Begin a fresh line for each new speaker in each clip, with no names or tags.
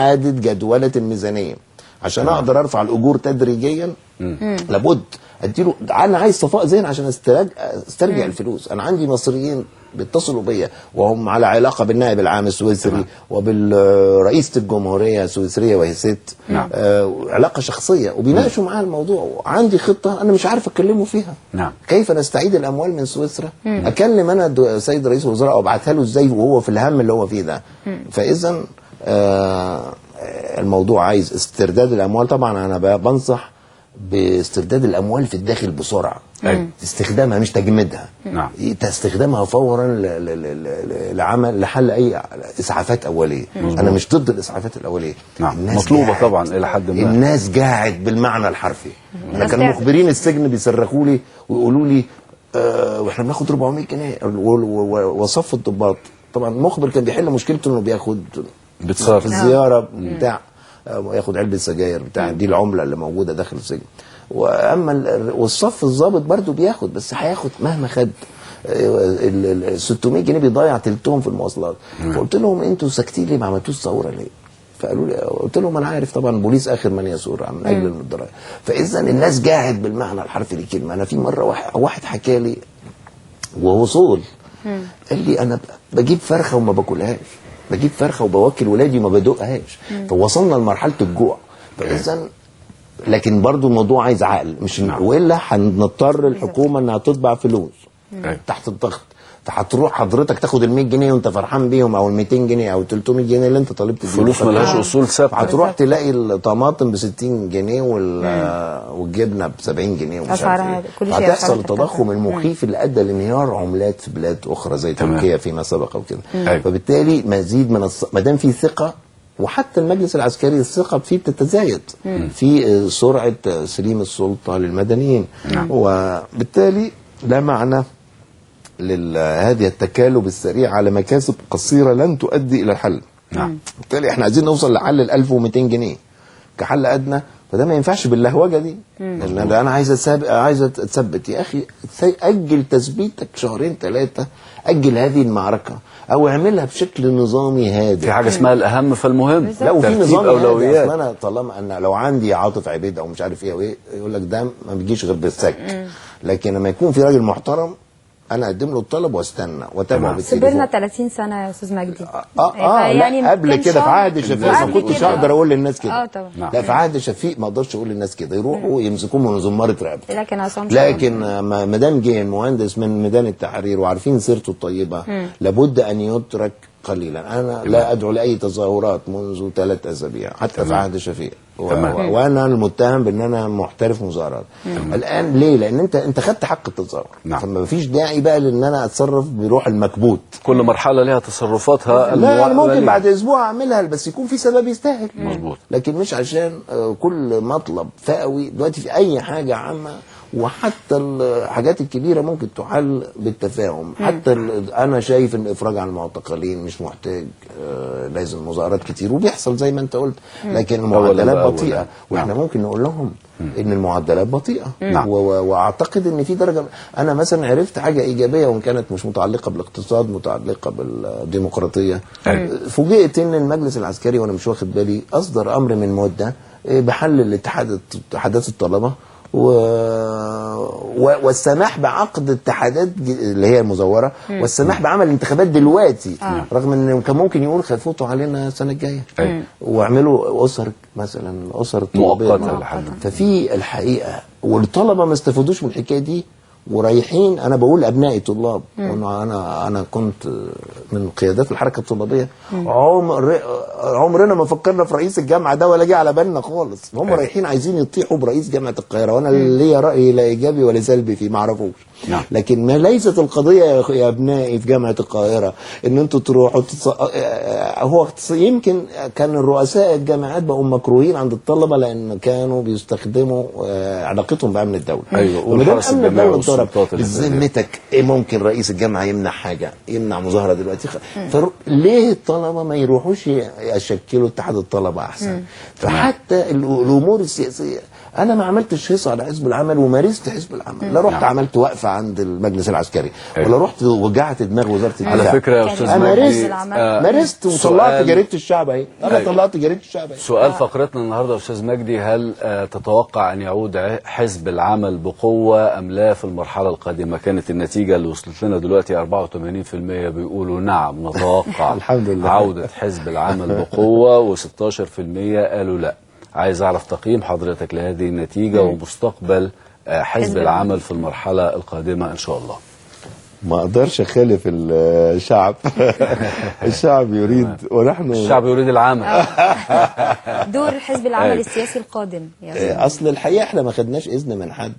إعادة جدولة الميزانية عشان أقدر أرفع الأجور تدريجيا. لابد أديله، أنا عايز صفاء ذهن عشان استرجع الفلوس. أنا عندي مصريين بيتصلوا بيا وهم على علاقة بالنائب العام السويسري وبالرئيسة الجمهورية السويسرية وهي ست، علاقة شخصية، وبيناقشوا معايا الموضوع. عندي خطة أنا مش عارف أكلمه فيها. كيف نستعيد الأموال من سويسرا؟ أكلم أنا سيد رئيس الوزراء وأبعتها له إزاي وهو في الهم اللي هو فيه ده؟ فإذا الموضوع عايز استرداد الأموال. طبعا أنا بنصح باسترداد الأموال في الداخل بسرعة، استخدامها مش تجميدها. استخدامها فورا لحل أي إسعافات أولية. أنا مش ضد الإسعافات الأولية،
مطلوبة طبعا إلى حد ما.
الناس قاعد بالمعنى الحرفي. أنا كان مخبرين السجن بيصرخوا لي ويقولوا لي واحنا بناخد 400 جنيه وصف الضباط. طبعا المخبر كان بيحل مشكلته انه بياخد في الزياره بتاع ياخد علبه سجاير بتاع دي العمله اللي موجوده داخل السجن. واما والصف الضابط برضه بياخد، بس هياخد مهما خد ال 600 جنيه بيضيع تلتهم في المواصلات. فقلت لهم انتوا ساكتين ليه؟ ما عملتوش ثوره ليه؟ فقالوا لي، قلت لهم انا عارف طبعا البوليس اخر من يسور من اجل الضرائب. فاذا الناس قاعد بالمعنى الحرفي للكلمه. انا في مره واحد حكى لي ووصول، قال لي انا بجيب فرخه وما باكلهاش، بجيب فرخه وبوكل ولادي وما بدوقهاش. فوصلنا لمرحله الجوع. فاذا لكن برضو الموضوع عايز عقل، مش والا هنضطر الحكومه انها تطبع فلوس تحت الضغط. فهتروح حضرتك تاخد ال 100 جنيه وانت فرحان بيهم، او ال 200 جنيه او 300 جنيه اللي انت طالب تديهم.
فلوس مالهاش اصول ثابته.
هتروح تلاقي الطماطم ب 60 جنيه والجبنه ب 70 جنيه ومش عارف ايه. هتحصل التضخم المخيف اللي ادى لانهيار عملات في بلاد اخرى زي تركيا فيما سبق وكده. فبالتالي مزيد من ما دام في ثقه، وحتى المجلس العسكري الثقه فيه بتتزايد في سرعه تسليم السلطه للمدنيين. وبالتالي لا معنى لهذه التكالب السريع على مكاسب قصيره لن تؤدي الى الحل. بالتالي احنا عايزين نوصل لحل ال 1200 جنيه كحل ادنى. فده ما ينفعش باللهوجه دي. لان انا عايز اتثبت. يا اخي اجل تثبيتك شهرين ثلاثه، اجل هذه المعركه او اعملها بشكل نظامي هادئ.
في حاجه اسمها الاهم فالمهم.
لا، وفي نظام اولويات. انا طالما ان لو عندي عاطف عبيد او مش عارف ايه وايه، يقول لك ده ما بيجيش غير بالسك. لكن لما يكون في راجل محترم انا اقدم له الطلب واستنى واتابعه بالتليفون.
صبرنا 30 سنه يا استاذ مجدي.
يعني لا قبل كده في عهد شفيق ما كنتش اقدر اقول للناس كده.
طبعا.
لا في عهد شفيق ما اقدرش اقول للناس كده، يروحوا يمسكوه من زماره رقبته. لكن ما دام جه المهندس من ميدان التحرير وعارفين سيرته الطيبه، لابد ان يترك قليلا. انا لا ادعو لاي تظاهرات منذ 3 أسابيع حتى في عهد شفيق، وانا المتهم بان انا محترف مظاهرات. الان ليه؟ لان انت خدت حق التظاهر. فما فيش داعي بقى لان انا اتصرف بروح المكبوت.
كل مرحله لها تصرفاتها.
لا ممكن بعد اسبوع اعملها، بس يكون في سبب يستاهل.
مظبوط.
لكن مش عشان كل مطلب فئوي. دلوقتي في اي حاجه عامه، وحتى الحاجات الكبيره ممكن تحل بالتفاهم. حتى انا شايف ان افراج عن المعتقلين مش محتاج لازم مظاهرات كتير، وبيحصل زي ما انت قلت. لكن المعدلات بطيئه، واحنا ممكن نقول لهم ان المعدلات بطيئه. واعتقد ان في درجه. انا مثلا عرفت حاجه ايجابيه وان كانت مش متعلقه بالاقتصاد، متعلقه بالديمقراطيه. فوجئت ان المجلس العسكري وانا مش واخد بالي اصدر امر من مده بحل اتحادات الطلبه والسماح بعقد اتحادات اللي هي المزوره، والسماح بعمل انتخابات دلوقتي. رغم ان كان ممكن يقول خفوتوا علينا السنه الجايه واعملوا اسر مثلا، اسر طلابيه. ففي الحقيقه والطلبه ما استفادوش من الحكايه دي ورايحين. انا بقول ابنائي طلاب، وانه انا كنت من قيادات الحركه الطلابيه. عمرنا ما فكرنا في رئيس الجامعه ده ولا جه على بالنا خالص. هم رايحين عايزين يطيحوا برئيس جامعه القاهره، وانا ليا راي لا ايجابي ولا سلبي فيه، ما اعرفوش. لكن ما ليست القضيه يا ابنائي في جامعه القاهره ان انتوا تروحوا هو يمكن كان الرؤساء الجامعات بقوا مكروهين عند الطلبه لان كانوا بيستخدموا علاقتهم بامن الدوله.
ومدام امن الدوله
بذمتك ايه ممكن رئيس الجامعه يمنع حاجه، يمنع مظاهره دلوقتي؟ فليه الطلبه ما يروحوش يشكلوا اتحاد الطلبه احسن؟ فحتى الامور السياسيه انا ما عملتش هيصه على حزب العمل ومارست حزب العمل، لا رحت عملت وقفه عند المجلس العسكري ولا رحت وجعت دماغ وزاره الدفاع.
على فكره يا استاذ
انا
مجدي
مارست وطلعت جريده الشعب اهي، انا طلعت جريده الشعب اهي.
سؤال فقرتنا النهارده يا استاذ مجدي، هل تتوقع ان يعود حزب العمل بقوه ام لا في المرحله القادمه؟ كانت النتيجه اللي وصلت لنا دلوقتي 84% بيقولوا نعم نتوقع
الحمد لله
عوده حزب العمل بقوه، و16% قالوا لا. عايز اعرف تقييم حضرتك لهذه النتيجه ومستقبل حزب العمل في المرحله القادمه ان شاء الله.
ما اقدرش اخالف الشعب. الشعب يريد ونحن
الشعب يريد العمل.
دور حزب العمل السياسي القادم
اصل الحقيقه احنا ما خدناش اذن من حد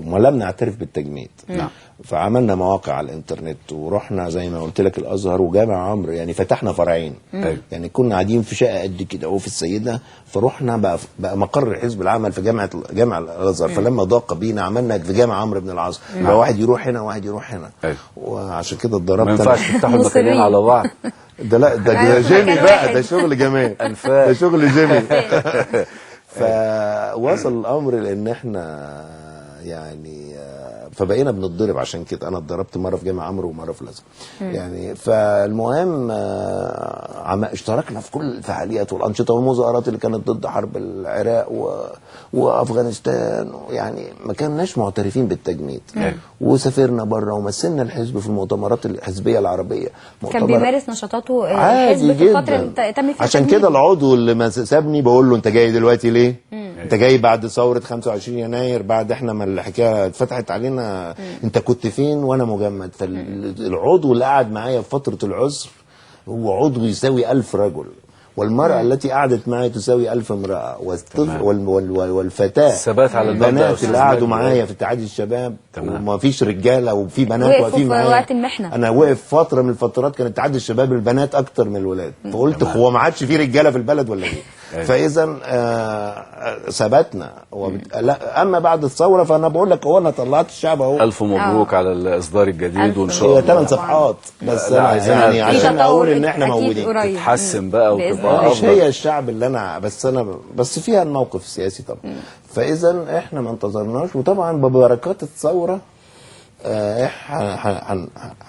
ولم نعترف بالتجميد.
نعم.
فعملنا مواقع على الانترنت ورحنا زي ما قلت لك الازهر وجامع عمرو، يعني فتحنا فرعين. يعني كنا قاعدين في شقه قد كده وفي السيده، فرحنا بقى مقر حزب العمل في جامع الازهر. فلما ضاق بينا عملنا في جامع عمرو بن العاص، فواحد يروح هنا وواحد يروح هنا. وعشان كده اتضربت.
ما ينفعش تفتحوا المكانين على بعض.
ده لا ده جيمي بقى، ده شغل جمال، ده شغل جيمي. فوصل الامر لان احنا يعني فبقينا بنتضرب. عشان كده انا اتضربت مره في جامع عمرو ومره في الازهر. يعني فالمهم اشتركنا في كل الفعاليات والانشطه والمظاهرات اللي كانت ضد حرب العراق وافغانستان. يعني ما كناش معترفين بالتجميد. وسافرنا بره ومثلنا الحزب في المؤتمرات الحزبيه العربيه.
كان بيمارس نشاطاته
عادي
في الفتره اللي تم فيها.
عشان كده العضو اللي ما سابني بقول له انت جاي دلوقتي ليه؟ انت جاي بعد ثوره 25 يناير، بعد احنا ما الحكايه اتفتحت علينا. انت كنت فين وانا مجمد؟ فالعضو اللي قعد معايا في فتره العسر هو عضو يساوي 1000 رجل، والمرأة التي قعدت معي تساوي 1000 امرأة، والفتاة
الثبات على المبدأ.
البنات اللي قعدوا معايا في اتحاد الشباب، وما فيش رجالة وفي بنات واقفين معايا.
وقت المحنة
أنا وقف فترة من الفترات كان اتحاد الشباب البنات أكتر من الولاد، فقلت هو ما عادش في رجالة في البلد ولا إيه؟ فإذا ثبتنا. لا أما بعد الثورة فأنا بقول لك هو أنا طلعت الشعب أهو.
ألف مبروك على الإصدار الجديد وإن شاء الله.
هي 8 صفحات بس يعني عشان أقول إن إحنا موجودين.
تتحسن بقى وتبقى
مش هي الشعب اللي أنا بس فيها الموقف السياسي طبعا. فإذا إحنا ما انتظرناش، وطبعا ببركات الثورة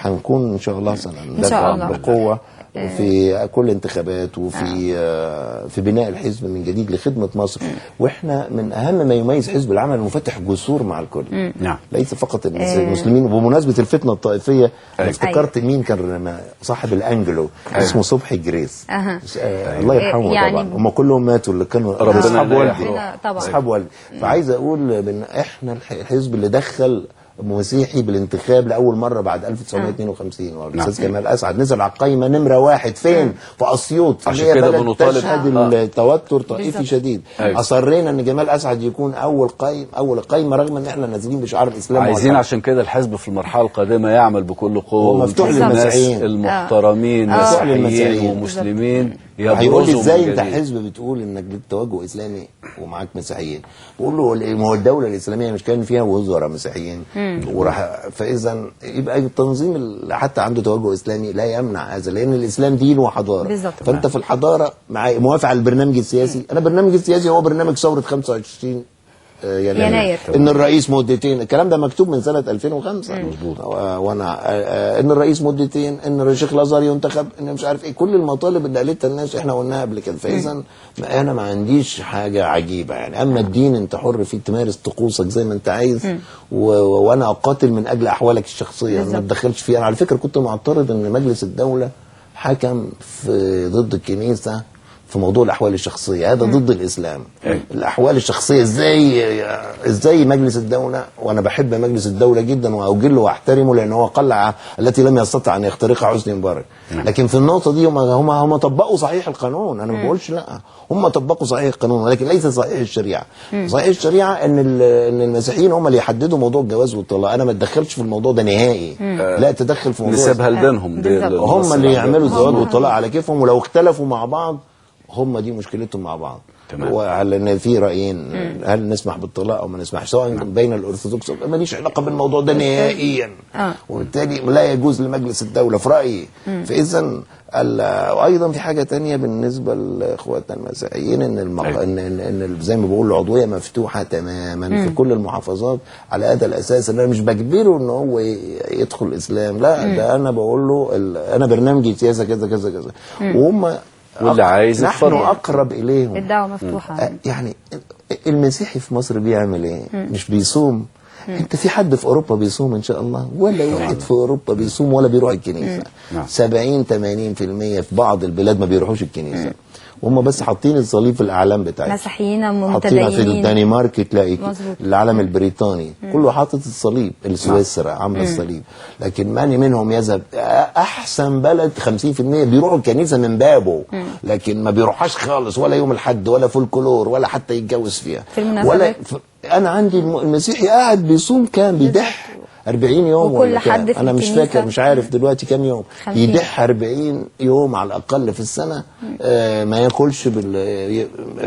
هنكون إن شاء الله سنندفع بقوة في كل انتخابات وفي بناء الحزب من جديد لخدمة مصر. واحنا من اهم ما يميز حزب العمل انه فاتح جسور مع الكل.
نعم.
ليس فقط المسلمين. وبمناسبة الفتنة الطائفية انا افتكرت مين كان صاحب الانجلو اسمه صبحي جريس. الله يرحمه. يعني طبعا هم كلهم ماتوا اللي كانوا اصحاب والدي. اصحاب والدي. فعايز اقول ان احنا الحزب اللي دخل مسيحي بالانتخاب لاول مره بعد 1952. والاستاذ كمال اسعد نزل على القايمه نمره 1 فين؟ في اسيوط.
عشان كده بنطالب
تشهد التوتر طائفي شديد. اصرينا ان جمال اسعد يكون اول قايمه رغم ان احنا نازلين بشعار الاسلام.
عايزين عشان كده الحزب في المرحله القادمه يعمل بكل قوه،
مفتوح للمسيحيين
المحترمين مسيحيين ومسلمين.
هيقول لي ازاي انت حزب بتقول انك ليك توجه اسلامي ومعاك مسيحيين؟ بقول له ما هو الدوله الاسلاميه مش كان فيها وزراء مسيحيين فاذا يبقى التنظيم اللي حتى عنده توجه اسلامي لا يمنع هذا، لان الاسلام دين وحضاره بالزبط. فانت في الحضاره موافق على البرنامج السياسي. انا برنامج السياسي هو برنامج ثوره 25 يناير. ان الرئيس مدتين، الكلام ده مكتوب من سنه 2005. مظبوط. وانا ان الرئيس مدتين، ان الشيخ الازهر ينتخب، ان مش عارف ايه، كل المطالب اللي قالتها الناس احنا قلناها قبل كده. فاذا انا ما عنديش حاجه عجيبه يعني. اما الدين انت حر فيه تمارس طقوسك زي ما انت عايز. وانا اقاتل من اجل احوالك الشخصيه، ما اتدخلش فيها. انا على فكره كنت معترض ان مجلس الدوله حكم ضد الكنيسه في موضوع الاحوال الشخصيه. هذا ضد الاسلام. الاحوال الشخصيه ازاي مجلس الدوله، وانا بحب مجلس الدوله جدا واجله واحترمه لان هو قلعه التي لم يستطع ان يخترقها حسني مبارك. لكن في النقطه دي هم طبقوا صحيح القانون. انا ما بقولش لا، هم طبقوا صحيح القانون ولكن ليس صحيح الشريعه. صحيح الشريعه ان المسيحيين هم اللي يحددوا موضوع الجواز والطلاق. انا ما اتدخلش في الموضوع ده نهائي. لا اتدخل في موضوع
نسيبها لبينهم.
هم اللي يعملوا الزواج والطلاق على كيفهم، ولو اختلفوا مع بعض هم دي مشكلتهم مع بعض.
تمام.
وعلى ان في رايين، هل نسمح بالطلاق او ما نسمحش، سواء بين الارثوذكس، ماليش علاقه بالموضوع ده نهائيا. وبالتالي لا يجوز لمجلس الدوله في رايي. فاذا وايضا في حاجه تانية بالنسبه لاخواتنا المسيحيين، ان ان زي ما بقول العضويه مفتوحه تماما في كل المحافظات، على هذا الاساس ان انا مش بجبره ان هو يدخل الاسلام، لا ده انا بقول له انا برنامجي سياسه كذا كذا كذا، وهم
واللي عايز
نحن
يتفضل.
اقرب اليهم.
الدعوة مفتوحة.
يعني المسيحي في مصر بيعمل ايه؟ مش بيصوم. انت في حد في اوروبا بيصوم ان شاء الله؟ ولا واحد في اوروبا بيصوم ولا بيروح الكنيسه. 70-80% في بعض البلاد ما بيروحوش الكنيسه، وهم بس حاطين الصليب في الاعلام بتاعتهم.
مسيحيين
حاطينها في
متدينين.
الدنمارك، تلاقي
مظبوط.
العالم البريطاني كله حاطط الصليب، سويسرا عامله الصليب، لكن ماني منهم يذهب. احسن بلد 50% بيروحوا الكنيسه من بابه، لكن ما بيروحهاش خالص، ولا يوم الحد ولا فولكلور ولا حتى يتجوز فيها.
في المناسبات.
انا عندي المسيحي قاعد بيصوم كام؟ بيدح 40 يوم
وكل
ولا
حد
كام؟
في
انا مش
الكنيسة.
فاكر، مش عارف دلوقتي كام يوم.
50.
يدح 40 يوم على الاقل في السنه. ما ياكلش الا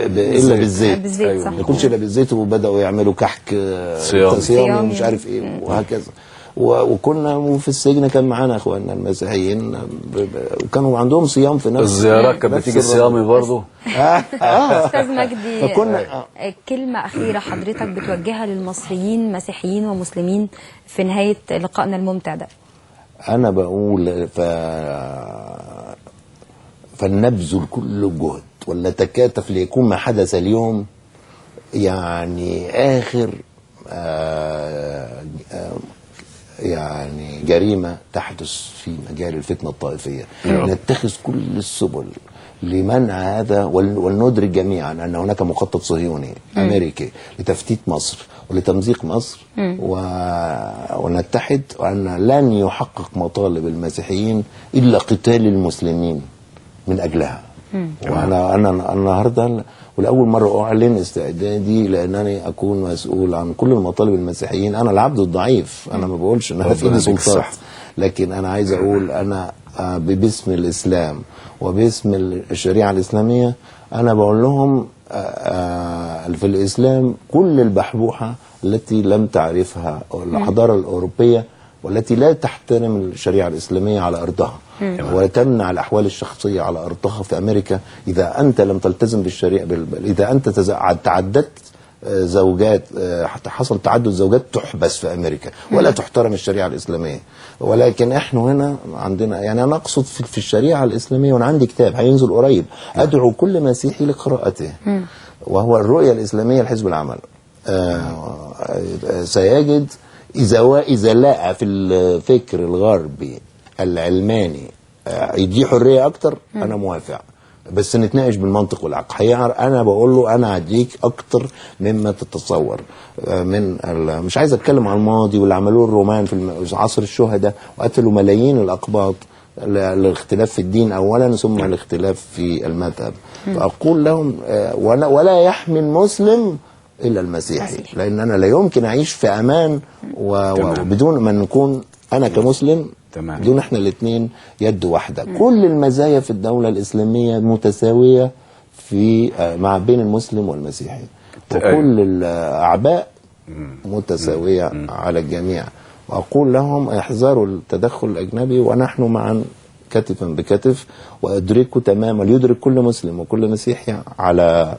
بالزيت.
بالزيت، صح.
ما ياكلش الا بالزيت، وبداوا يعملوا كحك
صيامي.
صيامي ومش عارف ايه وهكذا. وكنا في السجن كان معانا اخواننا المسيحيين وكانوا عندهم صيام في نفس
الزيارات كانت بتيجي صيامي برضه.
أستاذ مجدي،
فكنا
كلمة أخيرة حضرتك بتوجهها للمصريين مسيحيين ومسلمين في نهاية لقائنا الممتع ده.
أنا بقول فلنبذل كل الجهد ولنتكاتف ليكون ما حدث اليوم يعني آخر يعني جريمة تحدث في مجال الفتنة الطائفية. نتخذ كل السبل لمنع هذا، ولندرك جميعا أن هناك مخطط صهيوني أمريكي لتفتيت مصر ولتمزيق مصر، ونتحد، وأن لن يحقق مطالب المسيحيين إلا قتال المسلمين من أجلها. وأنا النهارده ولأول مرة أعلن استعدادي لأنني أكون مسؤول عن كل المطالب المسيحيين. أنا العبد الضعيف، أنا ما بقولش إن أنا في إيدي سلطات، لكن أنا عايز أقول أنا باسم الإسلام وباسم الشريعة الإسلامية أنا بقول لهم في الإسلام كل البحبوحة التي لم تعرفها الحضارة الأوروبية والتي لا تحترم الشريعة الإسلامية على أرضها وتمنع الأحوال الشخصية على أرضها في أمريكا. إذا أنت لم تلتزم بالشريعة، إذا أنت تعددت زوجات، حتى حصل تعدد زوجات، تحبس في أمريكا ولا تحترم الشريعة الإسلامية. ولكن احنا هنا عندنا، يعني أنا أقصد في الشريعة الإسلامية، وأنا عندي كتاب هينزل قريب أدعو كل مسيحي لقراءته، وهو الرؤية الإسلامية لحزب العمل. سيجد إذا لقى في الفكر الغربي العلماني يديه حرية أكتر أنا موافق، بس نتناقش بالمنطق والعقل. أنا بقول له أنا هديك أكتر مما تتصور. مش عايز أتكلم عن الماضي واللي عملوه الرومان في عصر الشهداء وقتلوا ملايين الأقباط الاختلاف في الدين أولا ثم الاختلاف في المذهب. فأقول لهم ولا يحمي المسلم إلا المسيحي، لأن أنا لا يمكن أعيش في أمان وبدون ما نكون أنا كمسلم، بدون احنا الاثنين يد واحدة. كل المزايا في الدولة الإسلامية متساوية في مع بين المسلم والمسيحي، وكل الأعباء متساوية على الجميع. وأقول لهم احذروا التدخل الأجنبي، ونحن معا كتفا بكتف، وأدركوا تماما، يدرك كل مسلم وكل مسيحي على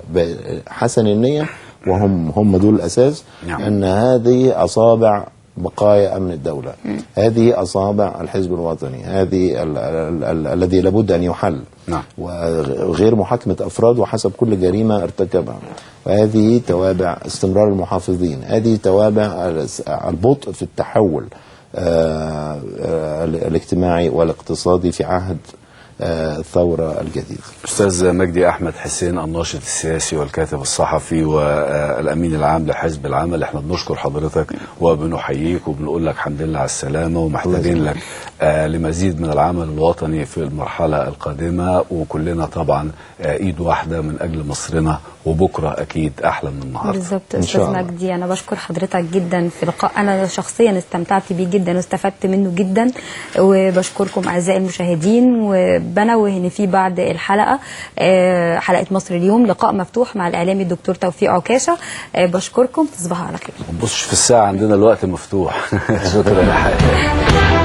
حسن النية، وهم دول الأساس. أن هذه أصابع بقايا أمن الدولة، هذه أصابع الحزب الوطني، هذه الذي لابد أن يحل، وغير محاكمة أفراد وحسب كل جريمة ارتكبها، وهذه توابع استمرار المحافظين، هذه توابع البطء في التحول الاجتماعي والاقتصادي في عهد الثورة الجديدة.
أستاذ مجدي أحمد حسين، الناشط السياسي والكاتب الصحفي والأمين العام لحزب العمل، احنا بنشكر حضرتك وبنحييك وبنقول لك الحمد لله على السلامة، ومحتاجين لك لمزيد من العمل الوطني في المرحلة القادمة، وكلنا طبعا ايد واحدة من اجل مصرنا، وبكرة اكيد احلى من النهارده.
بالظبط
إن شاء
استاذ
الله.
مجدي، انا بشكر حضرتك جدا في لقاء انا شخصيا استمتعت بيه جدا واستفدت منه جدا، وبشكركم اعزائي المشاهدين، وبنوه ان في بعد الحلقه حلقه مصر اليوم لقاء مفتوح مع الاعلامي الدكتور توفيق عكاشه. بشكركم، تصبحوا على خير.
ما تبصش في الساعة، عندنا الوقت مفتوح. شكرا يا حقيقي.